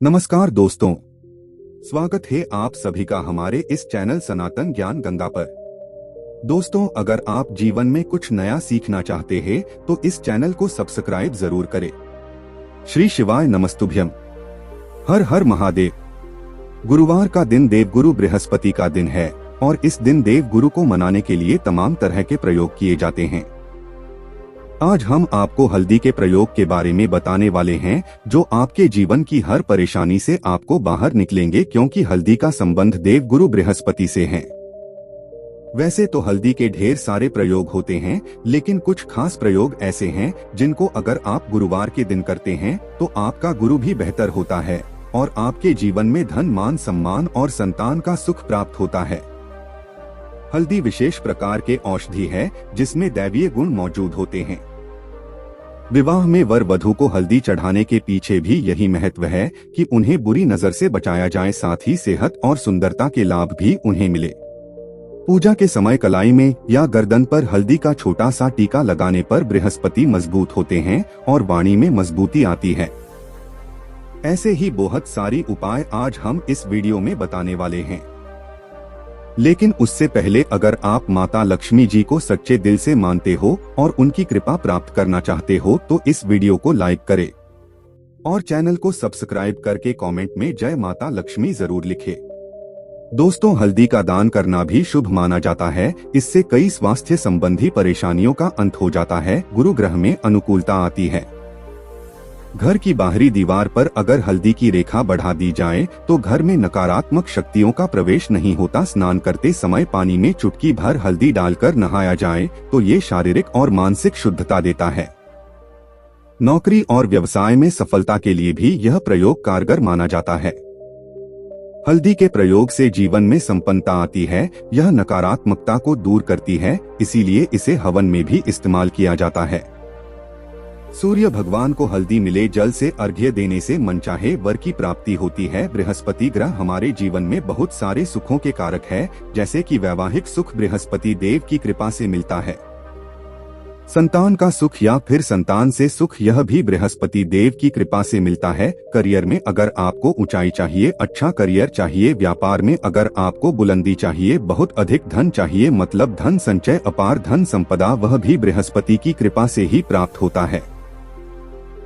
नमस्कार दोस्तों, स्वागत है आप सभी का हमारे इस चैनल सनातन ज्ञान गंगा पर। दोस्तों, अगर आप जीवन में कुछ नया सीखना चाहते हैं तो इस चैनल को सब्सक्राइब जरूर करें। श्री शिवाय नमस्तुभ्यम। हर हर महादेव। गुरुवार का दिन देवगुरु बृहस्पति का दिन है और इस दिन देवगुरु को मनाने के लिए तमाम तरह के प्रयोग किए जाते हैं। आज हम आपको हल्दी के प्रयोग के बारे में बताने वाले हैं जो आपके जीवन की हर परेशानी से आपको बाहर निकलेंगे, क्योंकि हल्दी का संबंध देवगुरु बृहस्पति से है। वैसे तो हल्दी के ढेर सारे प्रयोग होते हैं, लेकिन कुछ खास प्रयोग ऐसे हैं जिनको अगर आप गुरुवार के दिन करते हैं तो आपका गुरु भी बेहतर होता है और आपके जीवन में धन, मान, सम्मान और संतान का सुख प्राप्त होता है। हल्दी विशेष प्रकार के औषधि है जिसमें दैवीय गुण मौजूद होते हैं। विवाह में वर वधू को हल्दी चढ़ाने के पीछे भी यही महत्व है कि उन्हें बुरी नजर से बचाया जाए, साथ ही सेहत और सुंदरता के लाभ भी उन्हें मिले। पूजा के समय कलाई में या गर्दन पर हल्दी का छोटा सा टीका लगाने पर बृहस्पति मजबूत होते हैं और वाणी में मजबूती आती है। ऐसे ही बहुत सारी उपाय आज हम इस वीडियो में बताने वाले हैं, लेकिन उससे पहले अगर आप माता लक्ष्मी जी को सच्चे दिल से मानते हो और उनकी कृपा प्राप्त करना चाहते हो तो इस वीडियो को लाइक करें और चैनल को सब्सक्राइब करके कमेंट में जय माता लक्ष्मी जरूर लिखें। दोस्तों, हल्दी का दान करना भी शुभ माना जाता है। इससे कई स्वास्थ्य संबंधी परेशानियों का अंत हो जाता है, गुरु ग्रह में अनुकूलता आती है। घर की बाहरी दीवार पर अगर हल्दी की रेखा बढ़ा दी जाए तो घर में नकारात्मक शक्तियों का प्रवेश नहीं होता। स्नान करते समय पानी में चुटकी भर हल्दी डालकर नहाया जाए तो ये शारीरिक और मानसिक शुद्धता देता है। नौकरी और व्यवसाय में सफलता के लिए भी यह प्रयोग कारगर माना जाता है। हल्दी के प्रयोग से जीवन में संपन्नता आती है। यह नकारात्मकता को दूर करती है, इसीलिए इसे हवन में भी इस्तेमाल किया जाता है। सूर्य भगवान को हल्दी मिले जल से अर्घ्य देने से मनचाहे वर की प्राप्ति होती है। बृहस्पति ग्रह हमारे जीवन में बहुत सारे सुखों के कारक है, जैसे कि वैवाहिक सुख बृहस्पति देव की कृपा से मिलता है। संतान का सुख या फिर संतान से सुख, यह भी बृहस्पति देव की कृपा से मिलता है। करियर में अगर आपको ऊंचाई चाहिए, अच्छा करियर चाहिए, व्यापार में अगर आपको बुलंदी चाहिए, बहुत अधिक धन चाहिए, मतलब धन संचय, अपार धन संपदा, वह भी बृहस्पति की कृपा से ही प्राप्त होता है।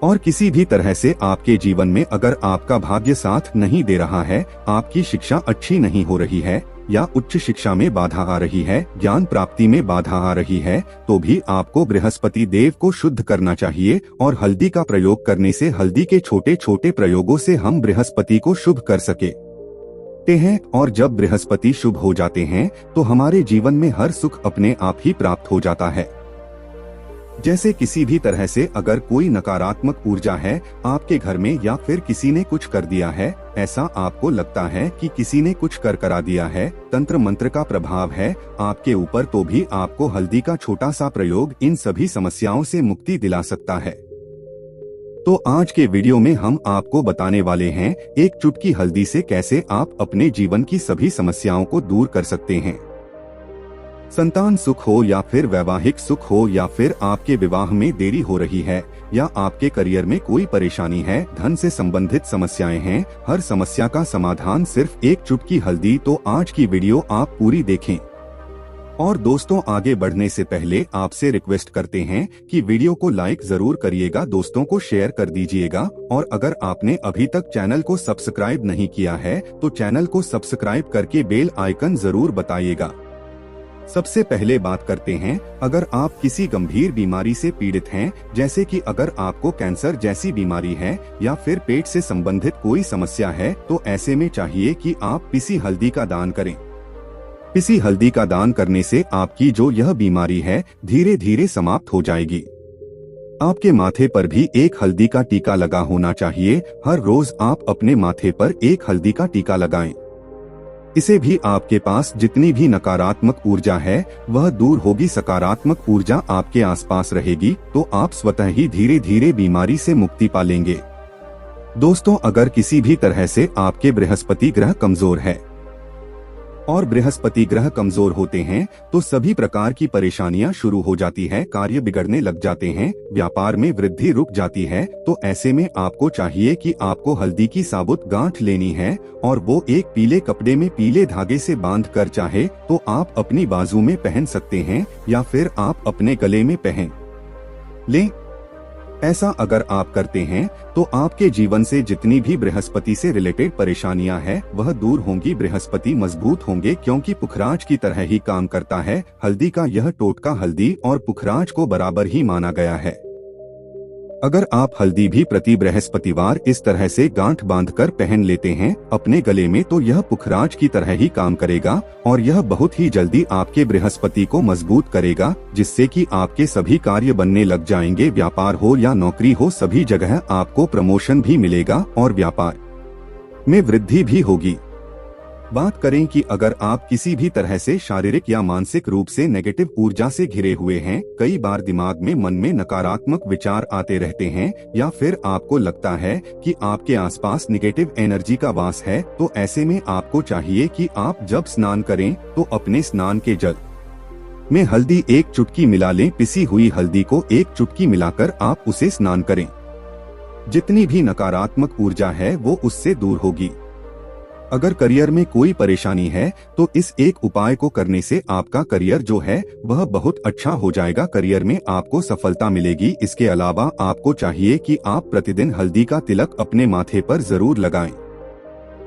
और किसी भी तरह से आपके जीवन में अगर आपका भाग्य साथ नहीं दे रहा है, आपकी शिक्षा अच्छी नहीं हो रही है या उच्च शिक्षा में बाधा आ रही है, ज्ञान प्राप्ति में बाधा आ रही है, तो भी आपको बृहस्पति देव को शुद्ध करना चाहिए और हल्दी का प्रयोग करने से, हल्दी के छोटे छोटे प्रयोगों से हम बृहस्पति को शुभ कर सकते हैं। और जब बृहस्पति शुभ हो जाते हैं तो हमारे जीवन में हर सुख अपने आप ही प्राप्त हो जाता है। जैसे किसी भी तरह से अगर कोई नकारात्मक ऊर्जा है आपके घर में या फिर किसी ने कुछ कर दिया है, ऐसा आपको लगता है कि किसी ने कुछ कर करा दिया है, तंत्र मंत्र का प्रभाव है आपके ऊपर, तो भी आपको हल्दी का छोटा सा प्रयोग इन सभी समस्याओं से मुक्ति दिला सकता है। तो आज के वीडियो में हम आपको बताने वाले हैं एक चुटकी हल्दी से कैसे आप अपने जीवन की सभी समस्याओं को दूर कर सकते हैं। संतान सुख हो या फिर वैवाहिक सुख हो या फिर आपके विवाह में देरी हो रही है या आपके करियर में कोई परेशानी है, धन से संबंधित समस्याएं हैं, हर समस्या का समाधान सिर्फ एक चुटकी हल्दी। तो आज की वीडियो आप पूरी देखें। और दोस्तों, आगे बढ़ने से पहले आपसे रिक्वेस्ट करते हैं कि वीडियो को लाइक जरूर करिएगा, दोस्तों को शेयर कर दीजिएगा और अगर आपने अभी तक चैनल को सब्सक्राइब नहीं किया है तो चैनल को सब्सक्राइब करके बेल आइकन जरूर बताइएगा। सबसे पहले बात करते हैं, अगर आप किसी गंभीर बीमारी से पीड़ित हैं, जैसे कि अगर आपको कैंसर जैसी बीमारी है या फिर पेट से संबंधित कोई समस्या है, तो ऐसे में चाहिए कि आप पिसी हल्दी का दान करें। पिसी हल्दी का दान करने से आपकी जो यह बीमारी है धीरे धीरे समाप्त हो जाएगी। आपके माथे पर भी एक हल्दी का टीका लगा होना चाहिए। हर रोज आप अपने माथे पर एक हल्दी का टीका लगाएं। इसे भी आपके पास जितनी भी नकारात्मक ऊर्जा है वह दूर होगी, सकारात्मक ऊर्जा आपके आसपास रहेगी, तो आप स्वतः ही धीरे धीरे बीमारी से मुक्ति पा लेंगे। दोस्तों, अगर किसी भी तरह से आपके बृहस्पति ग्रह कमजोर है और बृहस्पति ग्रह कमजोर होते हैं तो सभी प्रकार की परेशानियां शुरू हो जाती है, कार्य बिगड़ने लग जाते हैं, व्यापार में वृद्धि रुक जाती है। तो ऐसे में आपको चाहिए कि आपको हल्दी की साबुत गांठ लेनी है और वो एक पीले कपड़े में पीले धागे से बांध कर चाहे तो आप अपनी बाजू में पहन सकते हैं या फिर आप अपने गले में पहन लें। ऐसा अगर आप करते हैं तो आपके जीवन से जितनी भी बृहस्पति से रिलेटेड परेशानियां हैं वह दूर होंगी। बृहस्पति मजबूत होंगे क्योंकि पुखराज की तरह ही काम करता है। हल्दी का यह टोटका हल्दी और पुखराज को बराबर ही माना गया है। अगर आप हल्दी भी प्रति बृहस्पतिवार इस तरह से गांठ बांधकर पहन लेते हैं अपने गले में तो यह पुखराज की तरह ही काम करेगा और यह बहुत ही जल्दी आपके बृहस्पति को मजबूत करेगा, जिससे कि आपके सभी कार्य बनने लग जाएंगे। व्यापार हो या नौकरी हो, सभी जगह आपको प्रमोशन भी मिलेगा और व्यापार में वृद्धि भी होगी। बात करें कि अगर आप किसी भी तरह से शारीरिक या मानसिक रूप से नेगेटिव ऊर्जा से घिरे हुए हैं, कई बार दिमाग में मन में नकारात्मक विचार आते रहते हैं या फिर आपको लगता है कि आपके आसपास नेगेटिव एनर्जी का वास है, तो ऐसे में आपको चाहिए कि आप जब स्नान करें तो अपने स्नान के जल में हल्दी एक चुटकी मिला लें। पिसी हुई हल्दी को एक चुटकी मिलाकर आप उसे स्नान करें। जितनी भी नकारात्मक ऊर्जा है वो उससे दूर होगी। अगर करियर में कोई परेशानी है तो इस एक उपाय को करने से आपका करियर जो है वह बहुत अच्छा हो जाएगा। करियर में आपको सफलता मिलेगी। इसके अलावा आपको चाहिए कि आप प्रतिदिन हल्दी का तिलक अपने माथे पर जरूर लगाएं।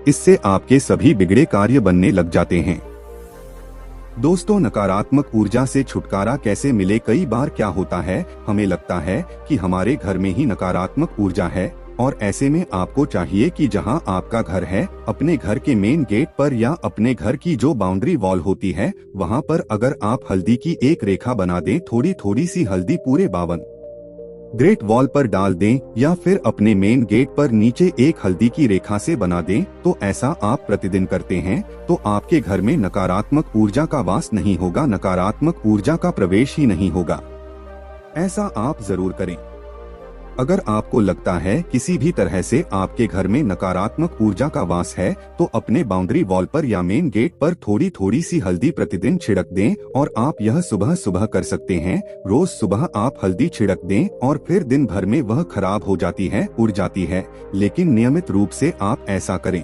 इससे आपके सभी बिगड़े कार्य बनने लग जाते हैं। दोस्तों, नकारात्मक ऊर्जा से छुटकारा कैसे मिले? कई बार क्या होता है, हमें लगता है कि हमारे घर में ही नकारात्मक ऊर्जा है और ऐसे में आपको चाहिए कि जहां आपका घर है, अपने घर के मेन गेट पर या अपने घर की जो बाउंड्री वॉल होती है वहां पर अगर आप हल्दी की एक रेखा बना दें, थोड़ी थोड़ी सी हल्दी पूरे 52 ग्रेट वॉल पर डाल दें या फिर अपने मेन गेट पर नीचे एक हल्दी की रेखा से बना दें, तो ऐसा आप प्रतिदिन करते हैं तो आपके घर में नकारात्मक ऊर्जा का वास नहीं होगा, नकारात्मक ऊर्जा का प्रवेश ही नहीं होगा। ऐसा आप जरूर करें। अगर आपको लगता है किसी भी तरह से आपके घर में नकारात्मक ऊर्जा का वास है तो अपने बाउंड्री वॉल पर या मेन गेट पर थोड़ी थोड़ी सी हल्दी प्रतिदिन छिड़क दें और आप यह सुबह सुबह कर सकते हैं। रोज सुबह आप हल्दी छिड़क दें और फिर दिन भर में वह खराब हो जाती है, उड़ जाती है, लेकिन नियमित रूप से आप ऐसा करें,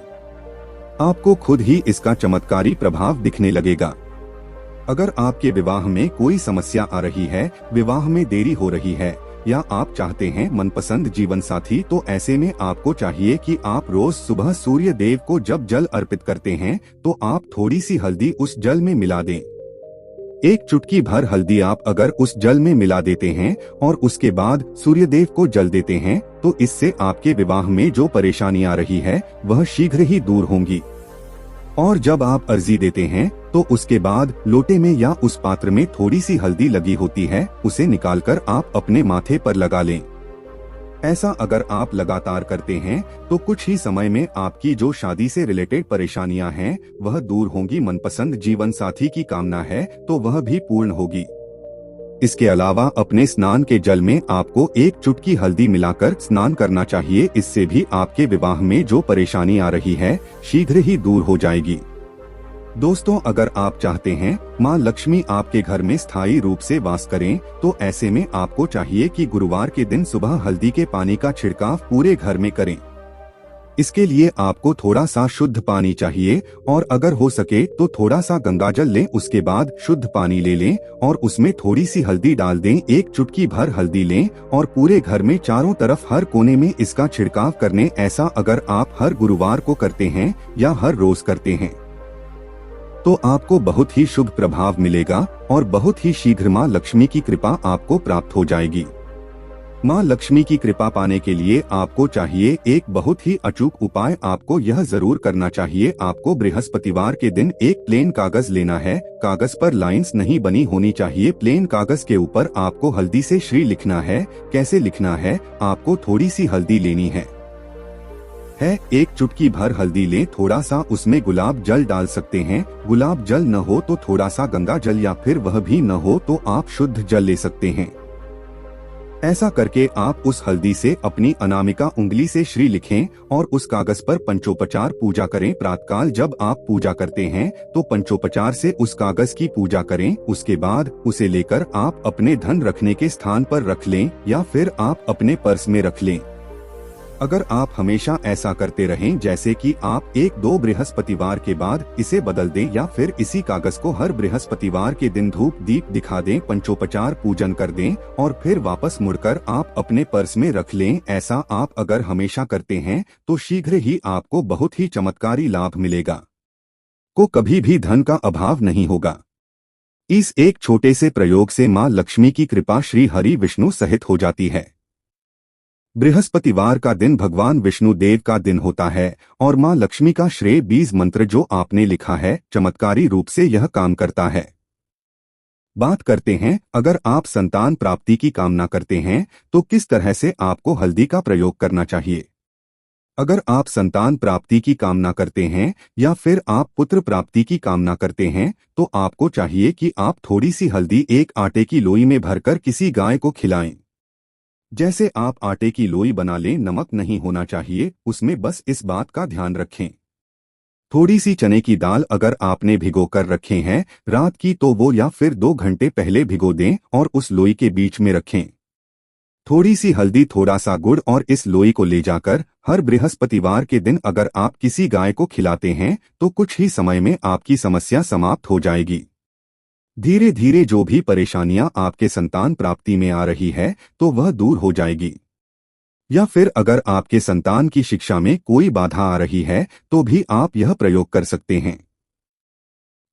आपको खुद ही इसका चमत्कारी प्रभाव दिखने लगेगा। अगर आपके विवाह में कोई समस्या आ रही है, विवाह में देरी हो रही है या आप चाहते हैं मनपसंद जीवन साथी, तो ऐसे में आपको चाहिए कि आप रोज सुबह सूर्य देव को जब जल अर्पित करते हैं तो आप थोड़ी सी हल्दी उस जल में मिला दें। एक चुटकी भर हल्दी आप अगर उस जल में मिला देते हैं और उसके बाद सूर्य देव को जल देते हैं तो इससे आपके विवाह में जो परेशानी आ रही है वह शीघ्र ही दूर होंगी। और जब आप अर्जी देते हैं तो उसके बाद लोटे में या उस पात्र में थोड़ी सी हल्दी लगी होती है, उसे निकालकर आप अपने माथे पर लगा लें। ऐसा अगर आप लगातार करते हैं तो कुछ ही समय में आपकी जो शादी से रिलेटेड परेशानियां हैं वह दूर होंगी। मनपसंद जीवन साथी की कामना है तो वह भी पूर्ण होगी। इसके अलावा अपने स्नान के जल में आपको एक चुटकी हल्दी मिलाकर स्नान करना चाहिए। इससे भी आपके विवाह में जो परेशानी आ रही है शीघ्र ही दूर हो जाएगी। दोस्तों, अगर आप चाहते हैं माँ लक्ष्मी आपके घर में स्थायी रूप से वास करें तो ऐसे में आपको चाहिए कि गुरुवार के दिन सुबह हल्दी के पानी का छिड़काव पूरे घर में करें। इसके लिए आपको थोड़ा सा शुद्ध पानी चाहिए और अगर हो सके तो थोड़ा सा गंगाजल लें, उसके बाद शुद्ध पानी ले लें और उसमें थोड़ी सी हल्दी डाल दें। एक चुटकी भर हल्दी लें और पूरे घर में चारों तरफ हर कोने में इसका छिड़काव करने। ऐसा अगर आप हर गुरुवार को करते हैं या हर रोज करते हैं तो आपको बहुत ही शुभ प्रभाव मिलेगा और बहुत ही शीघ्र माँ लक्ष्मी की कृपा आपको प्राप्त हो जाएगी। माँ लक्ष्मी की कृपा पाने के लिए आपको चाहिए एक बहुत ही अचूक उपाय। आपको यह जरूर करना चाहिए, आपको बृहस्पतिवार के दिन एक प्लेन कागज लेना है। कागज पर लाइंस नहीं बनी होनी चाहिए। प्लेन कागज के ऊपर आपको हल्दी से श्री लिखना है। कैसे लिखना है, आपको थोड़ी सी हल्दी लेनी है। एक चुटकी भर हल्दी लें, थोड़ा सा उसमें गुलाब जल डाल सकते हैं। गुलाब जल न हो तो थोड़ा सा गंगा जल या फिर वह भी न हो तो आप शुद्ध जल ले सकते हैं। ऐसा करके आप उस हल्दी से अपनी अनामिका उंगली से श्री लिखें और उस कागज पर पंचोपचार पूजा करें। प्रातःकाल जब आप पूजा करते हैं तो पंचोपचार से उस कागज की पूजा करें। उसके बाद उसे लेकर आप अपने धन रखने के स्थान पर रख लें या फिर आप अपने पर्स में रख लें। अगर आप हमेशा ऐसा करते रहें, जैसे कि आप 1-2 बृहस्पतिवार के बाद इसे बदल दें या फिर इसी कागज को हर बृहस्पतिवार के दिन धूप दीप दिखा दें, पंचोपचार पूजन कर दें और फिर वापस मुड़कर आप अपने पर्स में रख लें। ऐसा आप अगर हमेशा करते हैं तो शीघ्र ही आपको बहुत ही चमत्कारी लाभ मिलेगा। को कभी भी धन का अभाव नहीं होगा। इस एक छोटे से प्रयोग से माँ लक्ष्मी की कृपा श्री हरि विष्णु सहित हो जाती है। बृहस्पतिवार का दिन भगवान विष्णु देव का दिन होता है और मां लक्ष्मी का श्रेय बीज मंत्र जो आपने लिखा है, चमत्कारी रूप से यह काम करता है। बात करते हैं, अगर आप संतान प्राप्ति की कामना करते हैं तो किस तरह से आपको हल्दी का प्रयोग करना चाहिए। अगर आप संतान प्राप्ति की कामना करते हैं या फिर आप पुत्र प्राप्ति की कामना करते हैं तो आपको चाहिए कि आप थोड़ी सी हल्दी एक आटे की लोई में भरकर किसी गाय को खिलाएं। जैसे आप आटे की लोई बना लें, नमक नहीं होना चाहिए उसमें, बस इस बात का ध्यान रखें। थोड़ी सी चने की दाल अगर आपने भिगो कर रखे हैं रात की तो वो या फिर 2 घंटे पहले भिगो दें और उस लोई के बीच में रखें। थोड़ी सी हल्दी, थोड़ा सा गुड़ और इस लोई को ले जाकर हर बृहस्पतिवार के दिन अगर आप किसी गाय को खिलाते हैं तो कुछ ही समय में आपकी समस्या समाप्त हो जाएगी। धीरे धीरे जो भी परेशानियां आपके संतान प्राप्ति में आ रही है तो वह दूर हो जाएगी। या फिर अगर आपके संतान की शिक्षा में कोई बाधा आ रही है तो भी आप यह प्रयोग कर सकते हैं।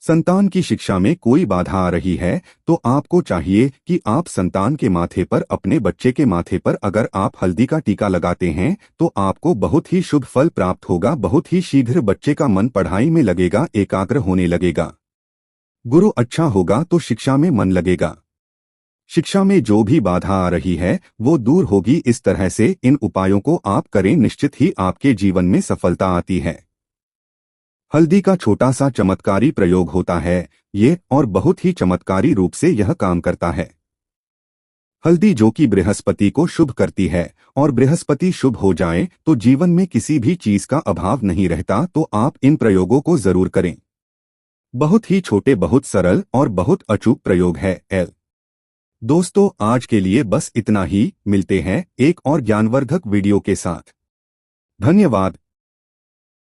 संतान की शिक्षा में कोई बाधा आ रही है तो आपको चाहिए कि आप संतान के माथे पर, अपने बच्चे के माथे पर अगर आप हल्दी का टीका लगाते हैं तो आपको बहुत ही शुभ फल प्राप्त होगा। बहुत ही शीघ्र बच्चे का मन पढ़ाई में लगेगा, एकाग्र होने लगेगा। गुरु अच्छा होगा तो शिक्षा में मन लगेगा। शिक्षा में जो भी बाधा आ रही है वो दूर होगी। इस तरह से इन उपायों को आप करें, निश्चित ही आपके जीवन में सफलता आती है। हल्दी का छोटा सा चमत्कारी प्रयोग होता है ये, और बहुत ही चमत्कारी रूप से यह काम करता है। हल्दी जो कि बृहस्पति को शुभ करती है और बृहस्पति शुभ हो जाए तो जीवन में किसी भी चीज का अभाव नहीं रहता। तो आप इन प्रयोगों को जरूर करें। बहुत ही छोटे, बहुत सरल और बहुत अचूक प्रयोग है। दोस्तों, आज के लिए बस इतना ही। मिलते हैं एक और ज्ञानवर्धक वीडियो के साथ। धन्यवाद।